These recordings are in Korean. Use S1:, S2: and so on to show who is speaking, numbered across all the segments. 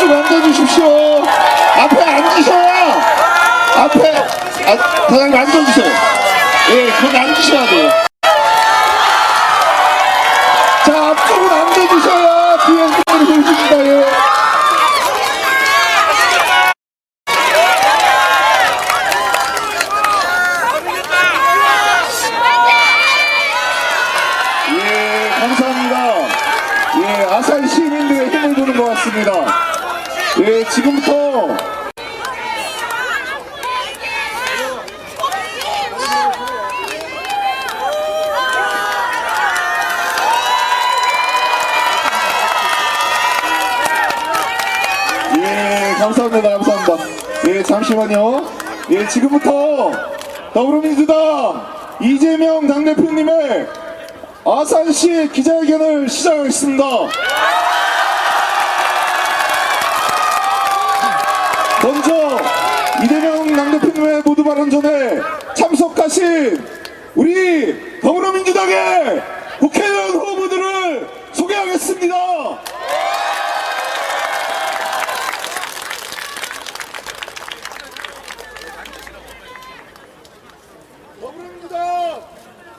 S1: 쭉 앉아주십시오. 앞에 앉으셔야 앞에 사장님 앉아주세요. 예, 거기 앉으셔야 돼요. 자, 앞쪽으로 앉아주셔야 뒤에 분들이 보십니다. 예. 예, 감사합니다. 예, 아산 시민들의 힘을 보는 것 같습니다. 예, 지금부터 예, 감사합니다. 감사합니다. 예, 잠시만요. 예, 지금부터 더불어민주당 이재명 당대표님의 아산시 기자회견을 시작하겠습니다. 먼저 이재명 당대표님의 모두 발언 전에 참석하신 우리 더불어민주당의 국회의원 후보들을 소개하겠습니다. 더불어민주당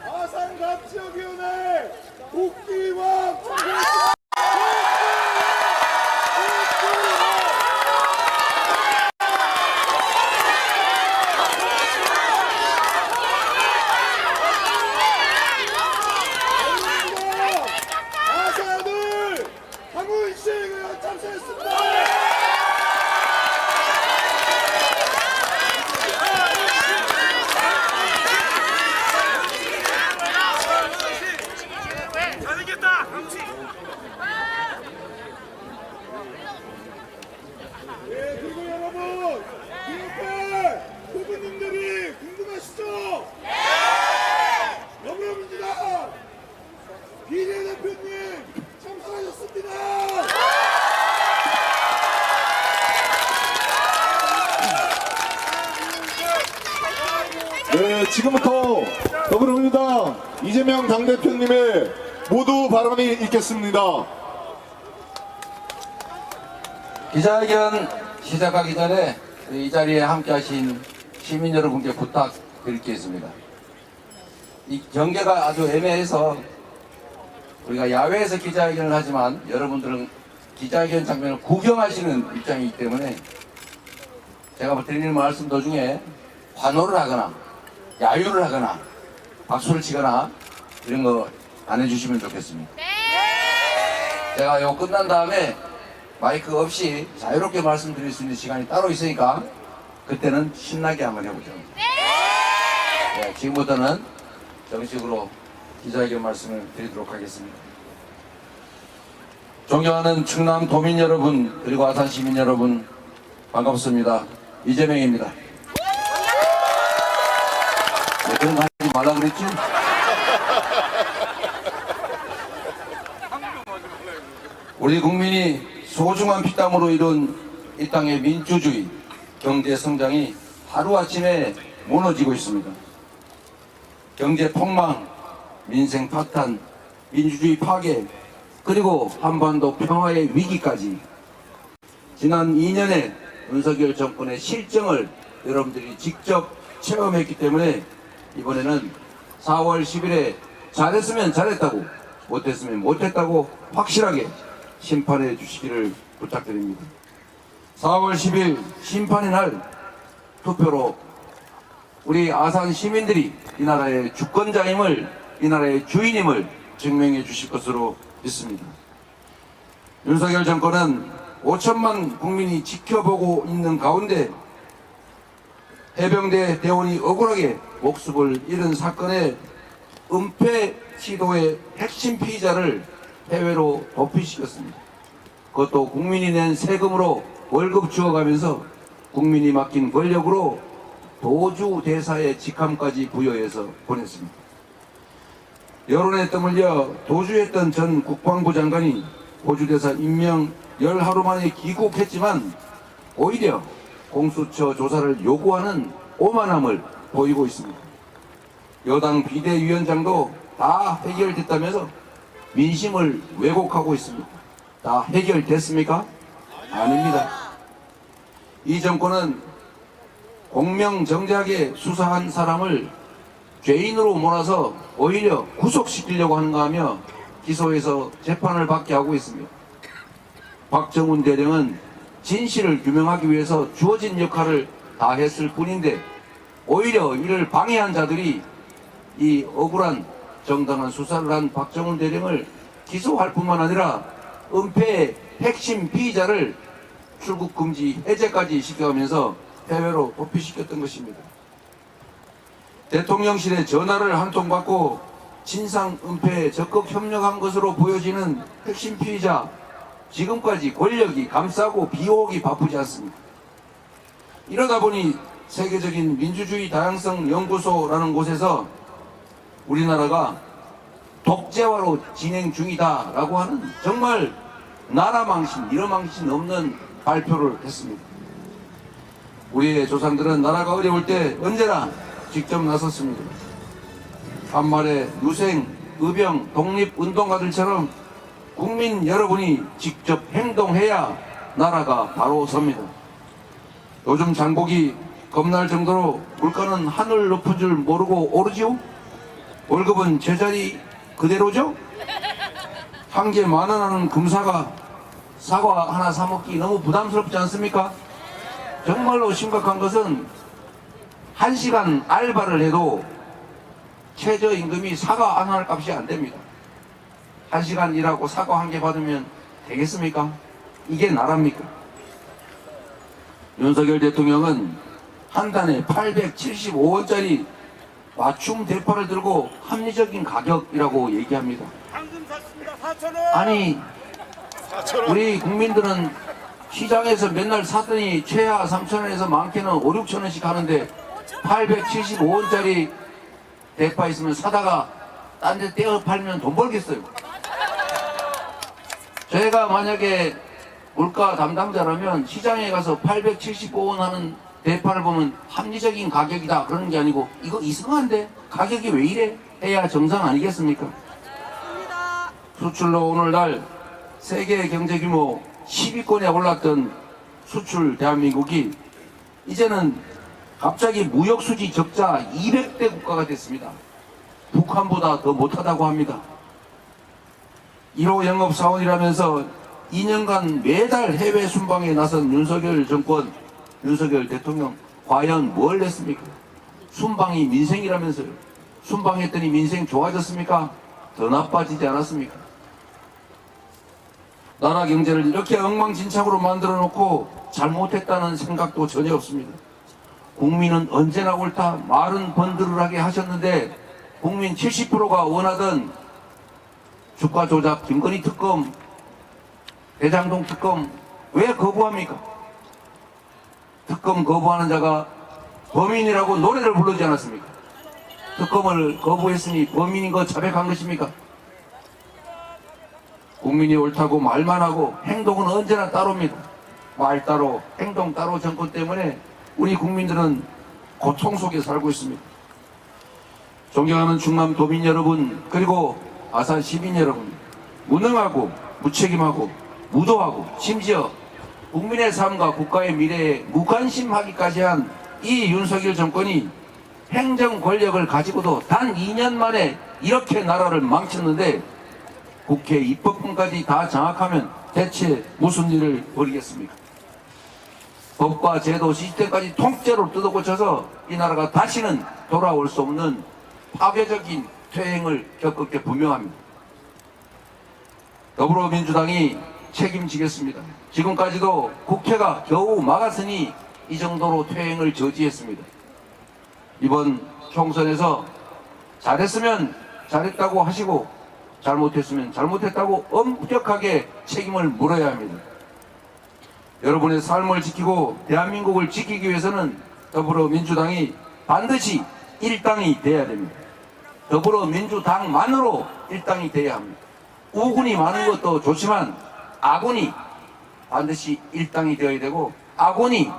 S1: 아산갑지역위원회 국기와 아산을 황운식을 참석했습니다. 네, 그리고 여러분, 이 옆에 후보님들이 궁금하시죠? 네! 더불어민주당 비례대표님 참석하셨습니다. 네, 지금부터 더불어민주당 이재명 당대표님의 모두 발언이 있겠습니다.
S2: 기자회견 시작하기 전에 이 자리에 함께 하신 시민 여러분께 부탁드릴 게 있습니다. 이 경계가 아주 애매해서 우리가 야외에서 기자회견을 하지만 여러분들은 기자회견 장면을 구경하시는 입장이기 때문에 제가 드리는 말씀 도중에 환호를 하거나 야유를 하거나 박수를 치거나 이런 거 안 해주시면 좋겠습니다. 제가 이거 끝난 다음에 마이크 없이 자유롭게 말씀드릴 수 있는 시간이 따로 있으니까 그때는 신나게 한번 해보죠. 네, 지금부터는 정식으로 기자회견 말씀을 드리도록 하겠습니다. 존경하는 충남 도민 여러분 그리고 아산 시민 여러분 반갑습니다. 이재명입니다. 네, 그런 거 하지 말라 그랬지? 우리 국민이 소중한 피땀으로 이룬 이 땅의 민주주의, 경제 성장이 하루아침에 무너지고 있습니다. 경제 폭망, 민생 파탄, 민주주의 파괴, 그리고 한반도 평화의 위기까지 지난 2년의 윤석열 정권의 실정을 여러분들이 직접 체험했기 때문에 이번에는 4월 10일에 잘했으면 잘했다고, 못했으면 못했다고 확실하게 심판해 주시기를 부탁드립니다. 4월 10일 심판의 날 투표로 우리 아산 시민들이 이 나라의 주권자임을, 이 나라의 주인임을 증명해 주실 것으로 믿습니다. 윤석열 정권은 5천만 국민이 지켜보고 있는 가운데 해병대 대원이 억울하게 목숨을 잃은 사건의 은폐 시도의 핵심 피의자를 해외로 도피시켰습니다. 그것도 국민이 낸 세금으로 월급 주어가면서 국민이 맡긴 권력으로 도주 대사의 직함까지 부여해서 보냈습니다. 여론에 떠밀려 도주했던 전 국방부 장관이 호주대사 임명 10하루 만에 귀국했지만 오히려 공수처 조사를 요구하는 오만함을 보이고 있습니다. 여당 비대위원장도 다 해결됐다면서 민심을 왜곡하고 있습니다. 다 해결됐습니까? 아닙니다. 이 정권은 공명정대하게 수사한 사람을 죄인으로 몰아서 오히려 구속시키려고 하는가 하며 기소해서 재판을 받게 하고 있습니다. 박정훈 대령은 진실을 규명하기 위해서 주어진 역할을 다했을 뿐인데 오히려 이를 방해한 자들이 이 억울한 정당한 수사를 한 박정훈 대령을 기소할 뿐만 아니라 은폐의 핵심 피의자를 출국 금지 해제까지 시켜가면서 해외로 도피시켰던 것입니다. 대통령실에 전화를 한 통 받고 진상 은폐에 적극 협력한 것으로 보여지는 핵심 피의자, 지금까지 권력이 감싸고 비호하기 바쁘지 않습니다. 이러다 보니 세계적인 민주주의 다양성 연구소라는 곳에서 우리나라가 독재화로 진행 중이다라고 하는 정말 나라망신, 이러망신 없는 발표를 했습니다. 우리의 조상들은 나라가 어려울 때 언제나 직접 나섰습니다. 간말에 유생, 의병, 독립운동가들처럼 국민 여러분이 직접 행동해야 나라가 바로 섭니다. 요즘 장복이 겁날 정도로 물가는 하늘 높은 줄 모르고 오르지요? 월급은 제자리 그대로죠? 한 개 10,000원 하는 금사가 사과 하나 사 먹기 너무 부담스럽지 않습니까? 정말로 심각한 것은 1시간 알바를 해도 최저임금이 사과 한 알 값이 안 됩니다. 1시간 일하고 사과 한 개 받으면 되겠습니까? 이게 나라입니까? 윤석열 대통령은 한 단에 875원짜리 맞춤 대파를 들고 합리적인 가격이라고 얘기합니다.
S3: 방금 샀습니다. 4,000원.
S2: 아니, 우리 국민들은 시장에서 맨날 사더니 최하 3,000원에서 많게는 5, 6,000원씩 하는데 875원짜리 대파 있으면 사다가 딴 데 떼어 팔면 돈 벌겠어요. 저희가 만약에 물가 담당자라면 시장에 가서 875원 하는 대파를 보면 합리적인 가격이다 그러는 게 아니고 이거 이상한데 가격이 왜 이래 해야 정상 아니겠습니까? 수출로 오늘날 세계 경제 규모 10위권에 올랐던 수출 대한민국이 이제는 갑자기 무역수지 적자 200대 국가가 됐습니다. 북한보다 더 못하다고 합니다. 1호 영업사원이라면서 2년간 매달 해외 순방에 나선 윤석열 정권, 윤석열 대통령 과연 뭘 했습니까? 순방이 민생이라면서요. 순방했더니 민생 좋아졌습니까? 더 나빠지지 않았습니까? 나라 경제를 이렇게 엉망진창으로 만들어 놓고 잘못했다는 생각도 전혀 없습니다. 국민은 언제나 옳다 말은 번들하게 하셨는데 국민 70%가 원하던 주가 조작 김건희 특검, 대장동 특검 왜 거부합니까? 특검 거부하는 자가 범인이라고 노래를 부르지 않았습니까? 특검을 거부했으니 범인인 거 자백한 것입니까? 국민이 옳다고 말만 하고 행동은 언제나 따로입니다. 말 따로 행동 따로 정권 때문에 우리 국민들은 고통 속에 살고 있습니다. 존경하는 충남 도민 여러분, 그리고 아산 시민 여러분, 무능하고 무책임하고 무도하고 심지어 국민의 삶과 국가의 미래에 무관심하기까지 한 이 윤석열 정권이 행정 권력을 가지고도 단 2년 만에 이렇게 나라를 망쳤는데 국회 입법권까지 다 장악하면 대체 무슨 일을 벌이겠습니까? 법과 제도 시스템까지 통째로 뜯어고쳐서 이 나라가 다시는 돌아올 수 없는 파괴적인 퇴행을 겪을 게 분명합니다. 더불어민주당이 책임지겠습니다. 지금까지도 국회가 겨우 막았으니 이 정도로 퇴행을 저지했습니다. 이번 총선에서 잘했으면 잘했다고 하시고 잘못했으면 잘못했다고 엄격하게 책임을 물어야 합니다. 여러분의 삶을 지키고 대한민국을 지키기 위해서는 더불어민주당이 반드시 일당이 돼야 됩니다. 더불어민주당만으로 일당이 돼야 합니다. 우군이 많은 것도 좋지만 아군이 반드시 일당이 되어야 되고 아군이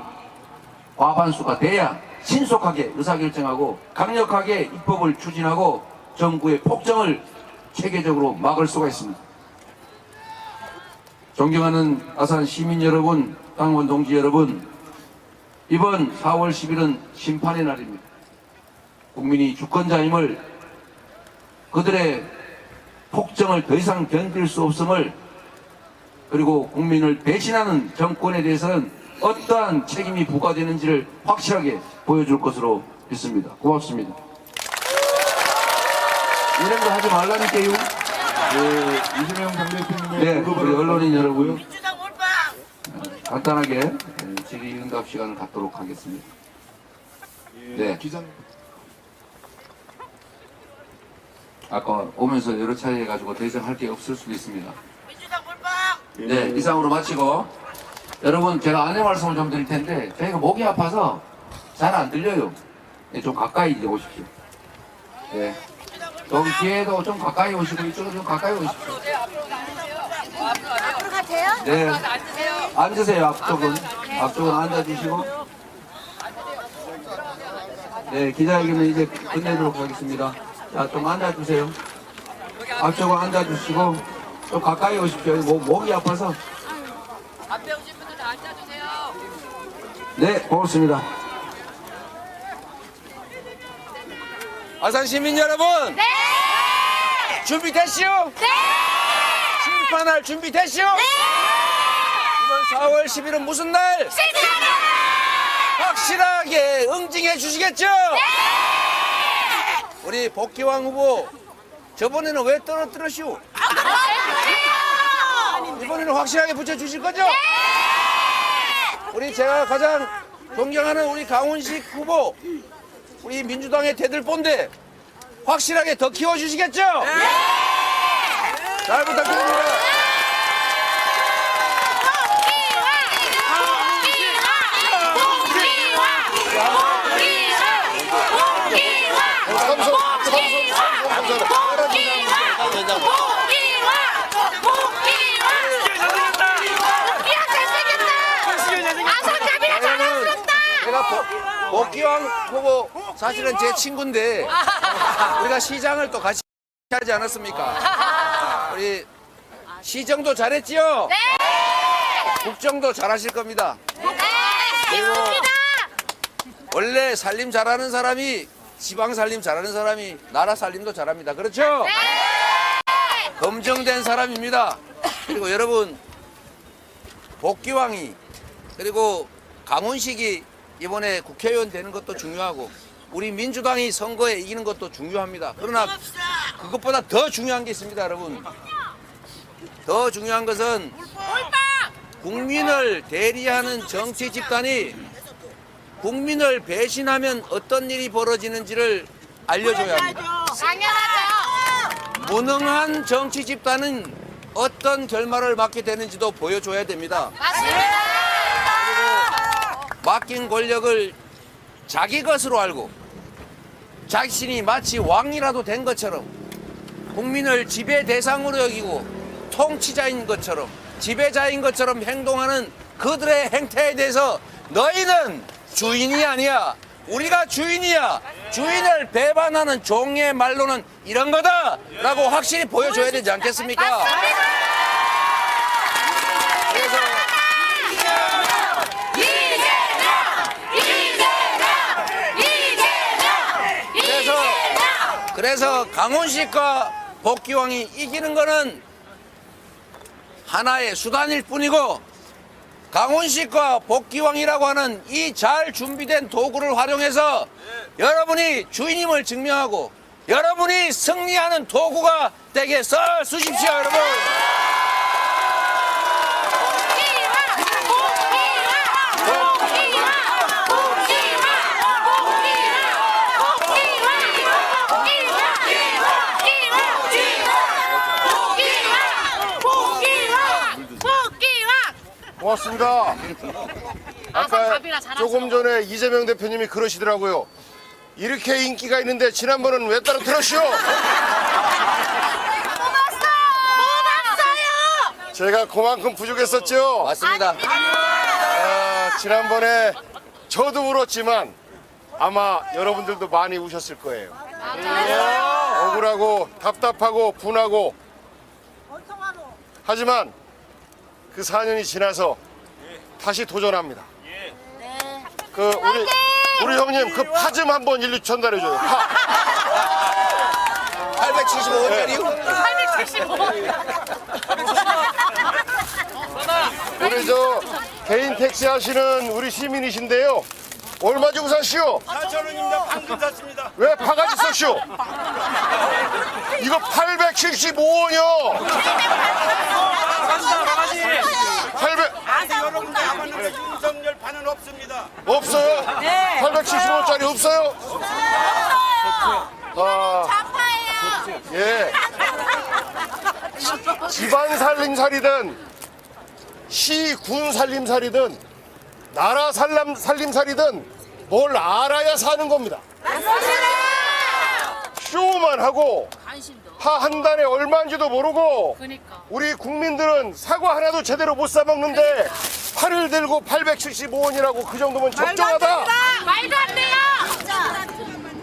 S2: 과반수가 돼야 신속하게 의사결정하고 강력하게 입법을 추진하고 정부의 폭정을 체계적으로 막을 수가 있습니다. 존경하는 아산 시민 여러분, 당원 동지 여러분, 이번 4월 10일은 심판의 날입니다. 국민이 주권자임을, 그들의 폭정을 더 이상 견딜 수 없음을, 그리고 국민을 배신하는 정권에 대해서는 어떠한 책임이 부과되는지를 확실하게 보여줄 것으로 믿습니다. 고맙습니다. 이런 거 하지 말라니까요.
S1: 이재명 당대표님의
S2: 네, 우리 언론인 여러분,
S3: 민주당 몰빵.
S2: 간단하게 질의응답 시간을 갖도록 하겠습니다. 네.
S1: 기자
S2: 아까 오면서 여러 차례 해가지고 더 이상 할 게 없을 수도 있습니다.
S3: 민주당 몰빵.
S2: 네, 이상으로 마치고, 여러분 제가 안내 말씀을 좀 드릴 텐데 저희가 목이 아파서 잘 안 들려요. 네, 좀 가까이 이제 오십시오. 네, 여기 뒤에도 좀 가까이 오시고 이쪽도 좀 가까이 오십시오.
S4: 앞으로 가세요?
S2: 네, 앉으세요. 앞쪽은 앉아주시고. 네, 기자회견은 이제 끝내도록 하겠습니다. 자, 좀 앉아주세요. 앞쪽은 앉아주시고 좀 가까이 오십시오. 목이 아파서.
S5: 앞에 오신 분들 다 앉아주세요.
S2: 네, 고맙습니다.
S6: 아산 시민 여러분,
S4: 네!
S6: 준비됐시오?
S4: 네!
S6: 심판할 준비됐시오?
S4: 네!
S6: 이번 4월 10일은 무슨 날?
S4: 실시간에!
S6: 확실하게 응징해 주시겠죠?
S4: 네!
S6: 우리 복귀왕 후보, 저번에는 왜 떨어뜨렸시오? 이번에는 확실하게 붙여주실 거죠?
S4: 네!
S6: 우리 제가 가장 존경하는 우리 강훈식 후보, 우리 민주당의 대들본데 확실하게 더 키워주시겠죠? 잘 부탁드립니다. 제가 복귀왕 후보 사실은 제 친구인데 우리가 시장을 또 같이 하지 않았습니까? 우리 시정도 잘했지요?
S4: 네!
S6: 국정도 잘하실 겁니다.
S4: 그리고
S6: 원래 살림 잘하는 사람이, 지방 살림 잘하는 사람이 나라 살림도 잘합니다. 그렇죠? 검증된 사람입니다. 그리고 여러분, 복귀왕이, 그리고 강훈식이 이번에 국회의원 되는 것도 중요하고 우리 민주당이 선거에 이기는 것도 중요합니다. 그러나 그것보다 더 중요한 게 있습니다, 여러분. 더 중요한 것은 국민을 대리하는 정치 집단이 국민을 배신하면 어떤 일이 벌어지는지를 알려줘야 합니다.
S4: 당연하죠.
S6: 무능한 정치 집단은 어떤 결말을 맞게 되는지도 보여줘야 됩니다.
S4: 맞습니다.
S6: 맡긴 권력을 자기 것으로 알고 자신이 마치 왕이라도 된 것처럼 국민을 지배 대상으로 여기고 통치자인 것처럼 지배자인 것처럼 행동하는 그들의 행태에 대해서 너희는 주인이 아니야, 우리가 주인이야, 주인을 배반하는 종의 말로는 이런 거다 라고 확실히 보여줘야 되지 않겠습니까? 그래서 강훈식과 복귀왕이 이기는 거는 하나의 수단일 뿐이고, 강훈식과 복귀왕이라고 하는 이 잘 준비된 도구를 활용해서 여러분이 주인임을 증명하고 여러분이 승리하는 도구가 되게 써 주십시오, 여러분.
S7: 고맙습니다. 아까
S4: 답이나 잘하셔.
S7: 조금 전에 이재명 대표님이 그러시더라고요. 이렇게 인기가 있는데 지난번은 왜 떨어뜨렸시오? 제가 그만큼 부족했었죠.
S6: 맞습니다.
S7: 지난번에 저도 울었지만 아마 여러분들도 많이 우셨을 거예요. 억울하고 답답하고 분하고, 하지만 그 4년이 지나서 다시 도전합니다.
S4: 네.
S7: 그 우리 형님 그 파 좀 한번 일로 전달해줘요. 파.
S6: 875원짜리요?
S4: 875원.
S7: 우리 저 개인 택시 하시는 우리 시민이신데요. 얼마 주고 사시오?
S3: 4,000원입니다. 방금 샀습니다.
S7: 왜 파가지 써시오? 이거 875원이요. 800
S3: 여러분들 아버님의 윤석열 판은 없습니다.
S7: 없어요? 875원짜리 없어요? 아,
S4: 아파요.
S7: 예. 집안 살림살이든 시군 살림살이든 나라 살림살이든 뭘 알아야 사는 겁니다. 쇼만 하고 파 한 단에 얼마인지도 모르고 우리 국민들은 사과 하나도 제대로 못 사 먹는데 팔을 들고 875원이라고 그 정도면 적정하다.
S4: 말도 안 돼요.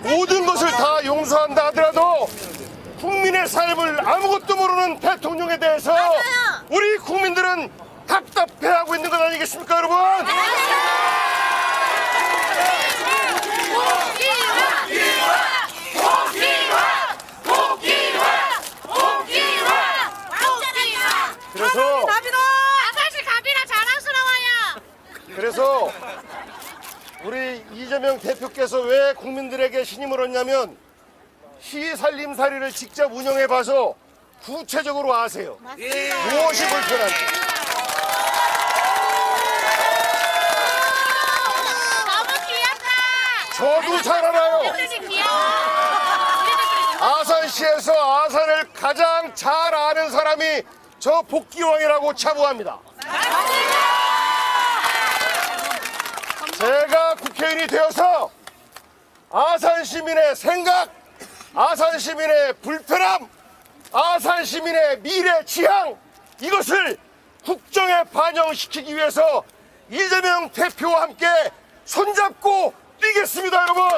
S7: 모든 것을 다 용서한다 하더라도 국민의 삶을 아무것도 모르는 대통령에 대해서 우리 국민들은 답답해하고 있는 것 아니겠습니까, 여러분? 그래서
S4: 사실 가비라 자랑스러워요.
S7: 그래서 우리 이재명 대표께서 왜 국민들에게 신임을 얻냐면 시살림살이를 직접 운영해봐서 구체적으로 아세요. 무엇이 불편한지.
S4: 너무 귀엽다.
S7: 저도 잘 알아요.
S4: 우리도 귀여워.
S7: 아산시에서 아산을 가장 잘 아는 사람이 저 복귀왕이라고 자부합니다. 제가 국회의원이 되어서 아산 시민의 생각, 아산 시민의 불편함, 아산 시민의 미래 지향 이것을 국정에 반영시키기 위해서 이재명 대표와 함께 손잡고 뛰겠습니다, 여러분.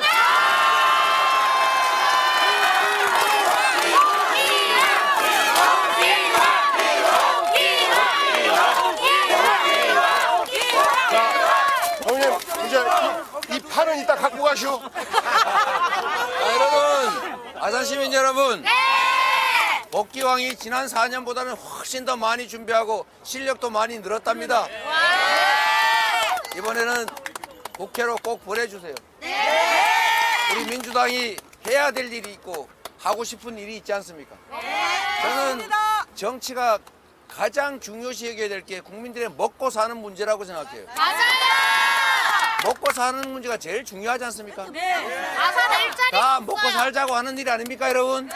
S7: 형님 이제 이 판은 이따 갖고 가시오.
S6: 여러분, 아산 시민 여러분. 복귀왕이 지난 4년보다는 훨씬 더 많이 준비하고 실력도 많이 늘었답니다. 이번에는 국회로 꼭 보내주세요. 우리 민주당이 해야 될 일이 있고 하고 싶은 일이 있지 않습니까? 저는 정치가 가장 중요시 여겨야 될 게 국민들의 먹고 사는 문제라고 생각해요. 먹고 사는 문제가 제일 중요하지 않습니까?
S4: 아산 일자리
S6: 다 먹고 살자고 하는 일 아닙니까, 여러분?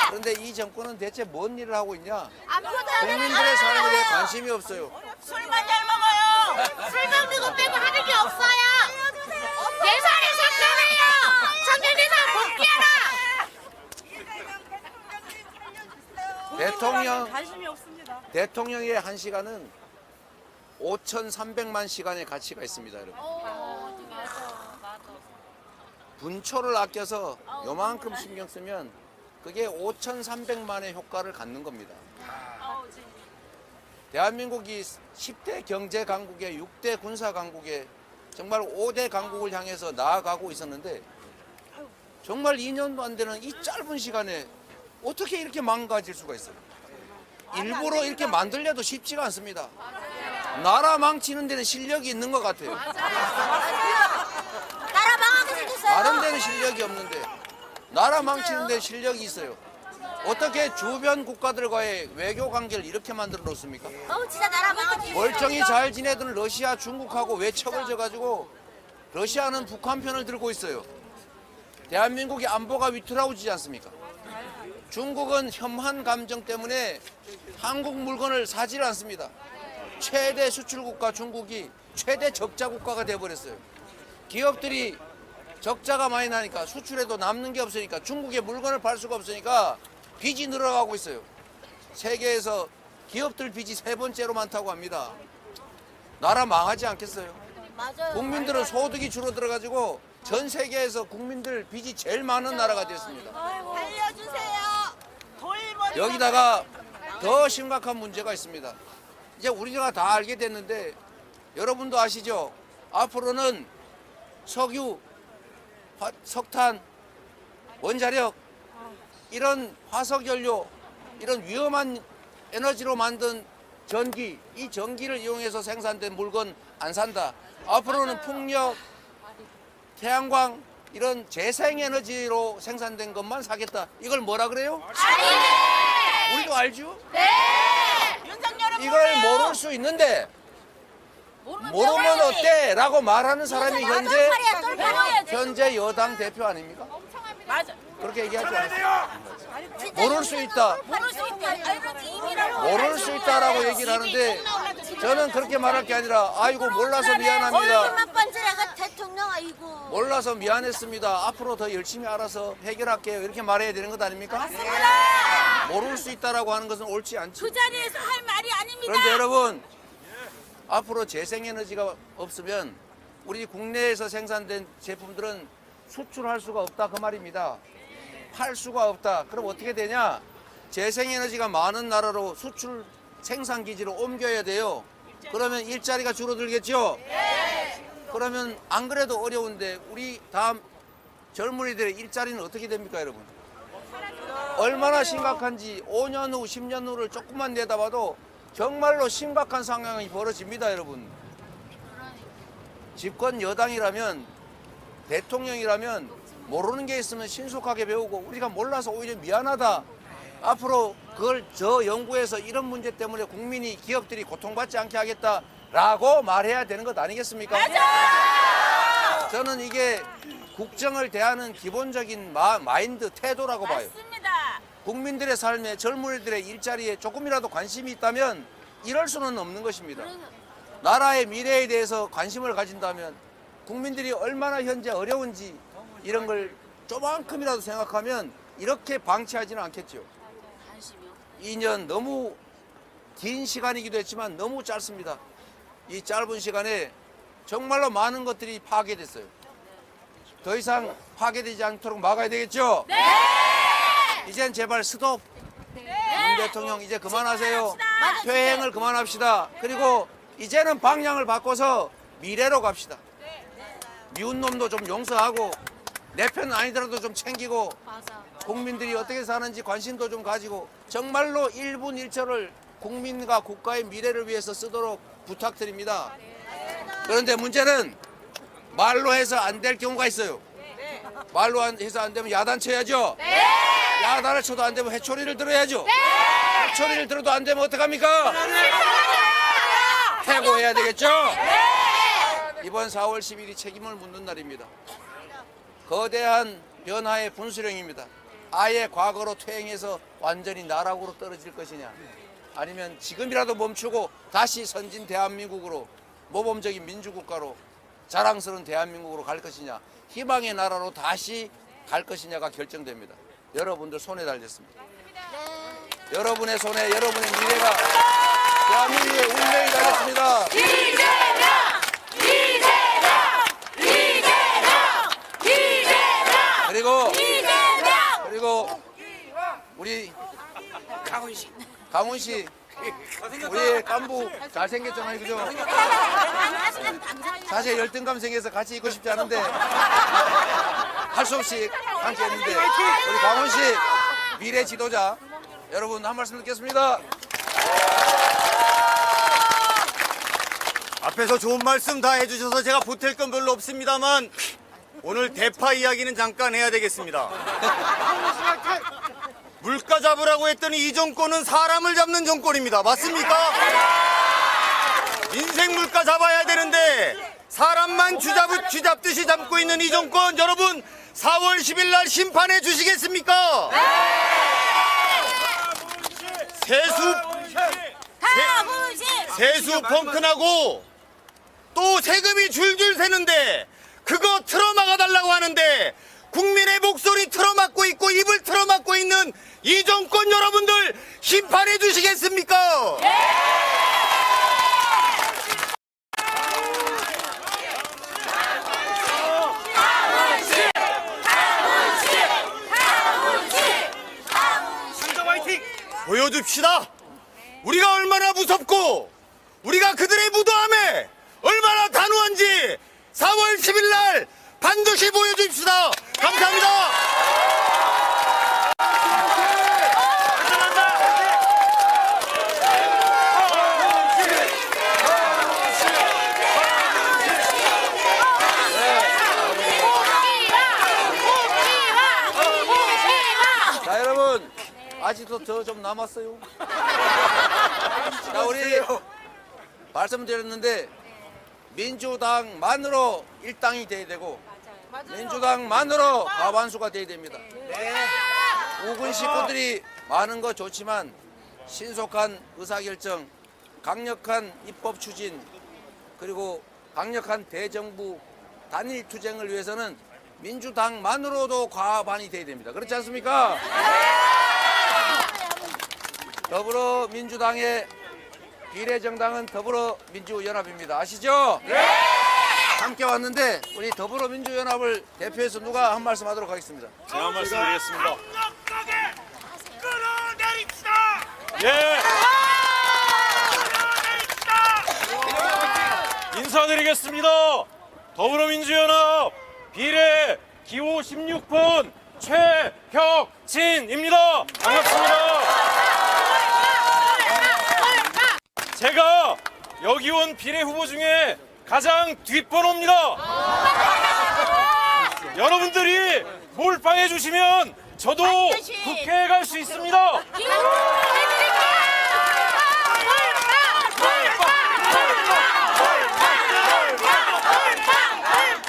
S6: 그런데 이 정권은 대체 뭔 일을 하고 있냐? 국민들의 삶에 대해 관심이 없어요.
S4: 술만 잘 먹어요. 술 먹는 거 빼고 하는 게 없어요. 예산이 삭감해요. 청년 예산 복귀하라.
S6: 대통령의 1시간은 5,300만 시간의 가치가 있습니다, 여러분. 분초를 아껴서 요만큼 신경 쓰면 그게 5,300만의 효과를 갖는 겁니다. 대한민국이 10대 경제 강국에 6대 군사 강국에 정말 5대 강국을 향해서 나아가고 있었는데 정말 2년도 안 되는 이 짧은 시간에 어떻게 이렇게 망가질 수가 있어요? 일부러 이렇게 만들려도 쉽지가 않습니다. 나라 망치는 데는 실력이 있는 것 같아요.
S4: 나라 망하게 생겼어요.
S6: 다른 데는 실력이 없는데 나라 망치는 데 실력이 있어요. 어떻게 주변 국가들과의 외교 관계를 이렇게 만들어 놓습니까?
S4: 진짜 나라 망하게.
S6: 멀쩡히 잘 지내던 러시아, 중국하고 외척을 져가지고 러시아는 북한 편을 들고 있어요. 대한민국의 안보가 위태로워지지 않습니까? 중국은 혐한 감정 때문에 한국 물건을 사질 않습니다. 최대 수출국가 중국이 최대 적자 국가가 되어버렸어요. 기업들이 적자가 많이 나니까 수출에도 남는 게 없으니까 중국에 물건을 팔 수가 없으니까 빚이 늘어가고 있어요. 세계에서 기업들 빚이 3번째로 많다고 합니다. 나라 망하지 않겠어요?
S4: 맞아요.
S6: 국민들은 소득이 줄어들어가지고 전 세계에서 국민들 빚이 제일 많은 나라가 됐습니다.
S4: 살려주세요. 돌머리.
S6: 여기다가 더 심각한 문제가 있습니다. 이제 우리가 다 알게 됐는데 여러분도 아시죠? 앞으로는 석유, 석탄, 원자력 이런 화석연료 이런 위험한 에너지로 만든 전기, 이 전기를 이용해서 생산된 물건 안 산다. 앞으로는 풍력, 태양광 이런 재생에너지로 생산된 것만 사겠다. 이걸 뭐라 그래요? 우리도 알죠?
S4: 윤석열은
S6: 이걸 모를 수 있는데 모르면 어때? 라고 말하는 사람이 현재 여당 대표 아닙니까?
S4: 맞아.
S6: 그렇게 얘기하지 않아요. 모를 수 있다. 모를 수 있다라고 얘기를 하는데 저는 그렇게 말할 게 아니라 아이고 몰라서 미안합니다.
S8: 번째라가 대통령 아이고.
S6: 몰라서 미안했습니다. 앞으로 더 열심히 알아서 해결할게요. 이렇게 말해야 되는 것 아닙니까? 모를 수 있다라고 하는 것은 옳지 않죠.
S4: 그 자리에서 할 말이 아닙니다.
S6: 그런데 여러분 앞으로 재생에너지가 없으면 우리 국내에서 생산된 제품들은 수출할 수가 없다 그 말입니다. 팔 수가 없다. 그럼 어떻게 되냐? 재생에너지가 많은 나라로 수출 생산기지로 옮겨야 돼요. 그러면 일자리가 줄어들겠죠? 그러면 안 그래도 어려운데 우리 다음 젊은이들의 일자리는 어떻게 됩니까 여러분? 얼마나 심각한지 5년 후 10년 후를 조금만 내다봐도 정말로 심각한 상황이 벌어집니다 여러분. 집권 여당이라면 대통령이라면 모르는 게 있으면 신속하게 배우고 우리가 몰라서 오히려 미안하다. 앞으로 그걸 저 연구해서 이런 문제 때문에 국민이 기업들이 고통받지 않게 하겠다라고 말해야 되는 것 아니겠습니까? 저는 이게 국정을 대하는 기본적인 마인드 태도라고 봐요.
S4: 맞습니다.
S6: 국민들의 삶에 젊은이들의 일자리에 조금이라도 관심이 있다면 이럴 수는 없는 것입니다. 나라의 미래에 대해서 관심을 가진다면 국민들이 얼마나 현재 어려운지 이런 걸 조만큼이라도 생각하면 이렇게 방치하지는 않겠죠. 2년 너무 긴 시간이기도 했지만 너무 짧습니다. 이 짧은 시간에 정말로 많은 것들이 파괴됐어요. 더 이상 파괴되지 않도록 막아야 되겠죠? 이젠 제발 스톱. 윤 대통령 이제 그만하세요. 퇴행을 그만합시다. 그리고 이제는 방향을 바꿔서 미래로 갑시다. 미운 놈도 좀 용서하고 내 편 아니더라도 좀 챙기고 국민들이 어떻게 사는지 관심도 좀 가지고 정말로 1분 1초를 국민과 국가의 미래를 위해서 쓰도록 부탁드립니다. 그런데 문제는 말로 해서 안 될 경우가 있어요. 말로 해서 안 되면 야단 쳐야죠. 야단을 쳐도 안 되면 회초리를 들어야죠. 회초리를 들어도 안 되면 어떡합니까? 해고해야 되겠죠? 이번 4월 10일이 책임을 묻는 날입니다. 거대한 변화의 분수령입니다. 아예 과거로 퇴행해서 완전히 나락으로 떨어질 것이냐 아니면 지금이라도 멈추고 다시 선진 대한민국으로 모범적인 민주국가로 자랑스러운 대한민국으로 갈 것이냐 희망의 나라로 다시 갈 것이냐가 결정됩니다. 여러분들 손에 달렸습니다. 여러분의 손에 여러분의 미래가 대한민국의 운명이 달렸습니다. 그리고 우리 강훈 씨 우리 깐부 잘생겼잖아요, 그죠? 사실 열등감 생겨서 같이 있고 싶지 않은데 할 수 없이 함께 했는데 우리 강훈 씨 미래 지도자 여러분 한 말씀 듣겠습니다.
S9: 앞에서 좋은 말씀 다 해주셔서 제가 보탤 건 별로 없습니다만 오늘 대파 이야기는 잠깐 해야 되겠습니다. 물가 잡으라고 했더니 이 정권은 사람을 잡는 정권입니다. 맞습니까? 인생 물가 잡아야 되는데 사람만 쥐잡듯이 잡고 있는 이 정권 여러분 4월 10일 날 심판해 주시겠습니까? 세수 펑크나고 또 세금이 줄줄 새는데 그거 틀어막아달라고 하는데 국민의 목소리 틀어막고 있고 입을 틀어막고 있는 이 정권 여러분들 심판해 주시겠습니까? 보여줍시다. 우리가 얼마나 무섭고 우리가 그들의 무도함에 얼마나 단호한지 4월 10일 날 반드시 보여줍시다. 감사합니다.
S6: 자, 여러분, 아직도 더 좀 남았어요. 자, 우리 말씀드렸는데 민주당만으로 일당이 돼야 되고 민주당만으로 과반수가 돼야 됩니다. 우군 식구들이 많은 거 좋지만 신속한 의사결정, 강력한 입법 추진, 그리고 강력한 대정부 단일 투쟁을 위해서는 민주당만으로도 과반이 돼야 됩니다. 그렇지 않습니까? 더불어민주당의 비례정당은 더불어민주연합입니다. 아시죠? 네! 함께 왔는데 우리 더불어민주연합을 대표해서 누가 한 말씀 하도록 하겠습니다.
S7: 제가 한 말씀 드리겠습니다.
S3: 강력하게 끌어내립시다.
S7: 예. 인사드리겠습니다. 더불어민주연합 비례 기호 16번 최혁진입니다. 반갑습니다. 제가 여기 온 비례 후보 중에 가장 뒷번호입니다. 여러분들이 몰빵해 주시면 저도 국회에 갈 수 있습니다.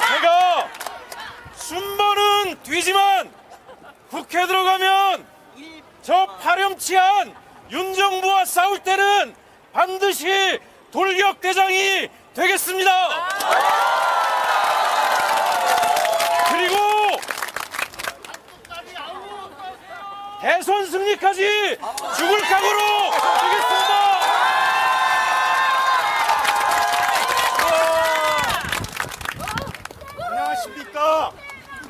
S7: 제가 순번은 뒤지만 국회 들어가면 저 파렴치한 윤정부와 싸울 때는 반드시 돌격대장이 되겠습니다. 그리고 대선 승리까지 죽을 각오로 하겠습니다. 안녕하십니까?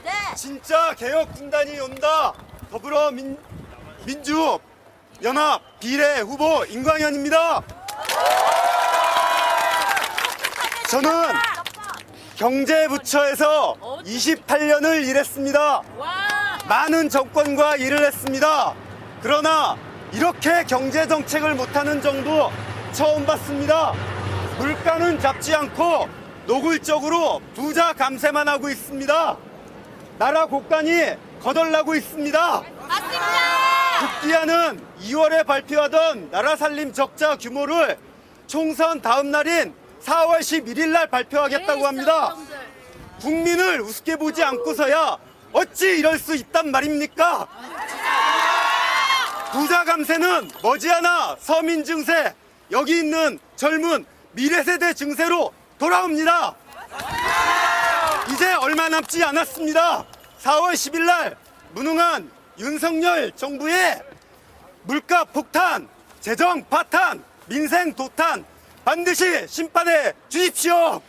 S8: 네.
S9: 진짜 개혁군단이 온다. 더불어민주연합 비례 후보 임광현입니다. 저는 경제부처에서 28년을 일했습니다. 많은 정권과 일을 했습니다. 그러나 이렇게 경제정책을 못하는 정부 처음 봤습니다. 물가는 잡지 않고 노골적으로 부자 감세만 하고 있습니다. 나라 곳간이 거덜나고 있습니다. 국기안은 2월에 발표하던 나라 살림 적자 규모를 총선 다음 날인 4월 11일 날 발표하겠다고 합니다. 국민을 우습게 보지 않고서야 어찌 이럴 수 있단 말입니까? 부자 감세는 머지않아 서민 증세, 여기 있는 젊은 미래세대 증세로 돌아옵니다. 이제 얼마 남지 않았습니다. 4월 10일 날 무능한 윤석열 정부의 물가 폭탄, 재정 파탄, 민생 도탄 반드시 심판해 주십시오.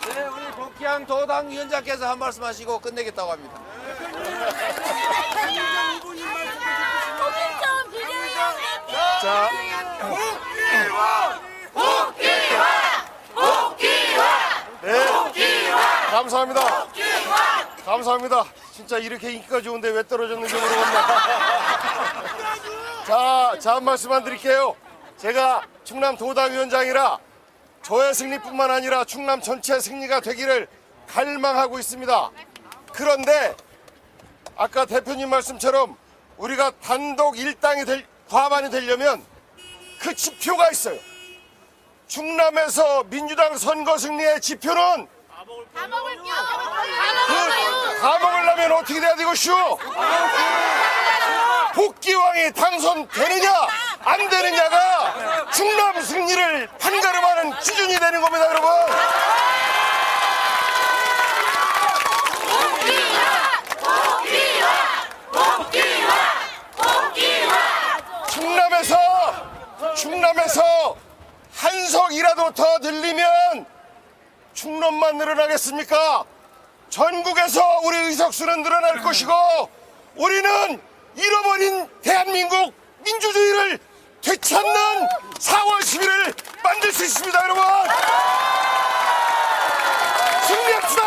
S6: 네, 우리 복희양 도당 위원장께서 한 말씀 하시고 끝내겠다고 합니다.
S7: 자, 감사합니다. 감사합니다. 진짜 이렇게 인기가 좋은데 왜 떨어졌는지 모르겠네. 자, 한 말씀만 드릴게요. 제가 충남 도당위원장이라 저의 승리뿐만 아니라 충남 전체 승리가 되기를 갈망하고 있습니다. 그런데 아까 대표님 말씀처럼 우리가 단독 일당이 과반이 되려면 그 지표가 있어요. 충남에서 민주당 선거 승리의 지표는 다 먹으려면 어떻게 돼야 되겠슈? 복귀왕이 당선되느냐 안 되느냐가 충남 승리를 판가름하는 기준이 되는 겁니다, 여러분. 충남에서 한 석이라도 더 늘리면 충남만 늘어나겠습니까? 전국에서 우리 의석수는 늘어날 것이고 우리는 잃어버린 대한민국 민주주의를 되찾는 4월 10일을 만들 수 있습니다, 여러분. 승리합시다.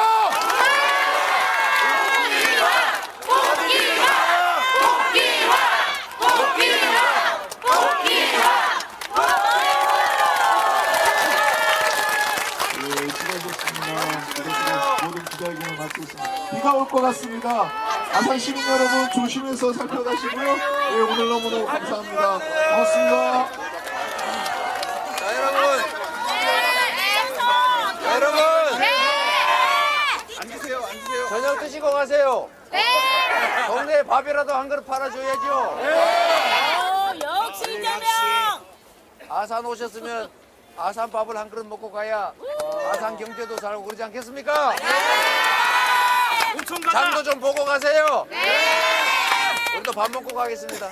S1: 모든 기자회견을 마치겠습니다. 비가 올 것 같습니다. 아산 시민 여러분 조심해서 살펴가시고요. 네, 오늘 너무너무 감사합니다. 고맙습니다.
S6: 자, 여러분 저녁 드시고 가세요. 동네에 밥이라도 한 그릇 팔아줘야죠.
S8: 역시 이재명.
S6: 아산 오셨으면 아산 밥을 한 그릇 먹고 가야 아산 경제도 살고 그러지 않겠습니까? 장도 좀 보고 가세요. 우리도 밥 먹고 가겠습니다.